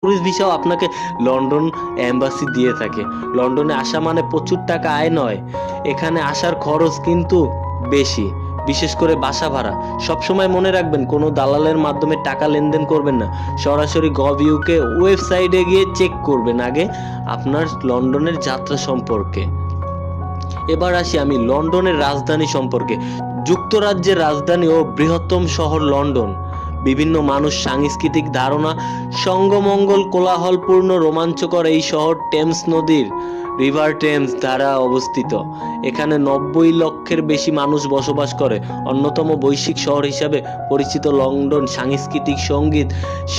Tourist ভিসাও আপনাকে London embassy দিয়ে থাকে। লন্ডনে আসা মানে প্রচুর টাকা আয় নয়, এখানে আসার খরচ কিন্তু বেশি, বিশেষ করে বাসা ভাড়া। সবসময় মনে রাখবেন, কোনো দালালের মাধ্যমে টাকা লেনদেন করবেন না, সরাসরি গভ.ইউকে ওয়েবসাইটে গিয়ে চেক করবেন আগে আপনার লন্ডনের যাত্রা সম্পর্কে। এবার আসি আমি লন্ডনের রাজধানী সম্পর্কে। যুক্তরাজ্যের রাজধানী ও বৃহত্তম শহর লন্ডন। বিভিন্ন মানুষ, সাংস্কৃতিক ধারণা, সঙ্গমঙ্গল, কোলাহলপূর্ণ রোমাঞ্চকর এই শহর টেমস নদীর রিভার টেমস দ্বারা অবস্থিত। এখানে 90 লক্ষের বেশি মানুষ বসবাস করে। অন্যতম বৈশ্বিক শহর হিসাবে পরিচিত লন্ডন সাংস্কৃতিক, সঙ্গীত,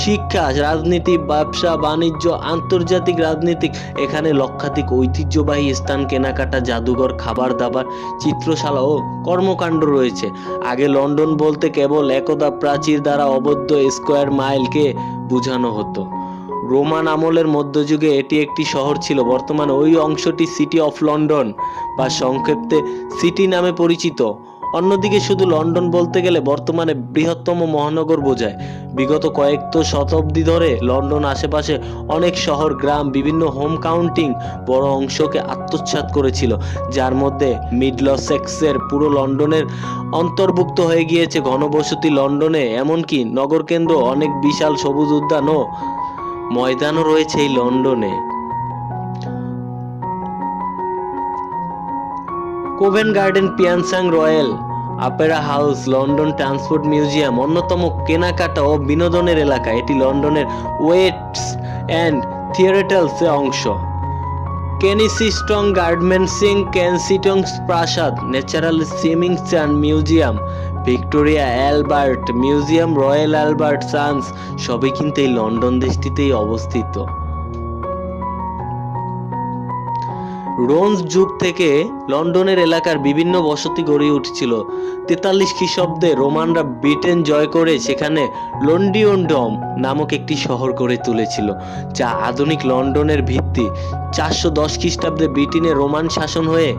শিক্ষা, রাজনীতি, ব্যবসা বাণিজ্য, আন্তর্জাতিক রাজনীতিক, এখানে লক্ষাধিক ঐতিহ্যবাহী স্থান, কেনাকাটা, জাদুঘর, খাবার দাবার, চিত্রশালা ও কর্মকাণ্ড রয়েছে। আগে লন্ডন বলতে কেবল একদা প্রাচীর দ্বারা আবদ্ধ স্কয়ার মাইলকে বোঝানো হতো। রোমান আমলের মধ্যযুগে এটি একটি শহর ছিল। বর্তমানে ওই অংশটি সিটি অফ লন্ডন বা সংক্ষেপে সিটি নামে পরিচিত। অন্যদিকে শুধু লন্ডন বলতে গেলে বর্তমানে বৃহত্তম মহানগর বোঝায়। বিগত কয়েক শতাব্দী ধরে লন্ডন আশেপাশে অনেক শহর, গ্রাম, বিভিন্ন হোম কাউন্টিং বড় অংশকে আত্মসাৎ করেছিল, যার মধ্যে মিডলসেক্সের পুরো লন্ডনের অন্তর্ভুক্ত হয়ে গিয়েছে। ঘনবসতি লন্ডনে, এমনকি নগরকেন্দ্র, অনেক বিশাল সবুজ উদ্যান ও ময়দানও রয়েছে এই লন্ডনে। কোভেন্ট গার্ডেন, পিয়ানসাং royal, opera house, London transport museum অন্যতম কেনাকাটা ও বিনোদনের এলাকা। এটি লন্ডনের ওয়েস্ট এন্ড থিয়েটার্সের অংশ। কেনিসিংটন গার্ডেনস, কেনসিংটন প্রাসাদ, ন্যাচারাল সিমিংটন museum, Victoria Albert museum, royal Albert সান্স সবই কিন্তু এই লন্ডন দেশটিতেই অবস্থিত। ব্রোঞ্জ যুগ থেকে লন্ডনের এলাকার বিভিন্ন বসতি গড়ে উঠেছিল। 43 খ্রিস্টাব্দে রোমানরা ব্রিটেন জয় করে সেখানে লন্ডিয়নডম নামক একটি শহর গড়ে তুলেছিল, যা আধুনিক লন্ডনের ভিত্তি। 410 খ্রিস্টাব্দে ব্রিটেনে রোমান শাসন হয়ে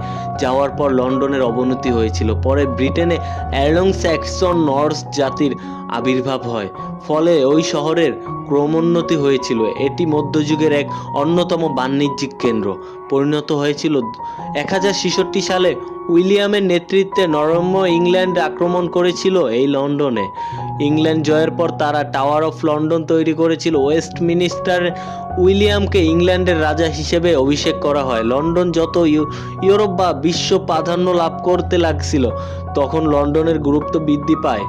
যাওয়ার পর লন্ডনের অবনতি হয়েছিল। পরে ব্রিটেনে অ্যাংলো স্যাক্সন নর্স জাতির আবির্ভাব হয়, ফলে ওই শহরের ক্রমোন্নতি হয়েছিল। এটি মধ্যযুগের এক অন্যতম বাণিজ্যিক কেন্দ্র পরিণত হয়েছিল। 1066 সালে উইলিয়ামের নেতৃত্বে নরম্য ইংল্যান্ড আক্রমণ করেছিল এই লন্ডনে। ইংল্যান্ড জয়ের পর তারা টাওয়ার অফ লন্ডন তৈরি করেছিল। ওয়েস্টমিনিস্টার উইলিয়ামকে ইংল্যান্ডের রাজা হিসেবে অভিষেক করা হয়। লন্ডন যত ইউরোপ বা বিশ্ব প্রাধান্য লাভ করতে লাগছিল, তখন লন্ডনের গুরুত্ব বৃদ্ধি পায়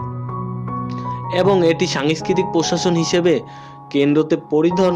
এবং এটি সাংস্কৃতিক প্রশাসন হিসেবে কেন্দ্রতে পরিণত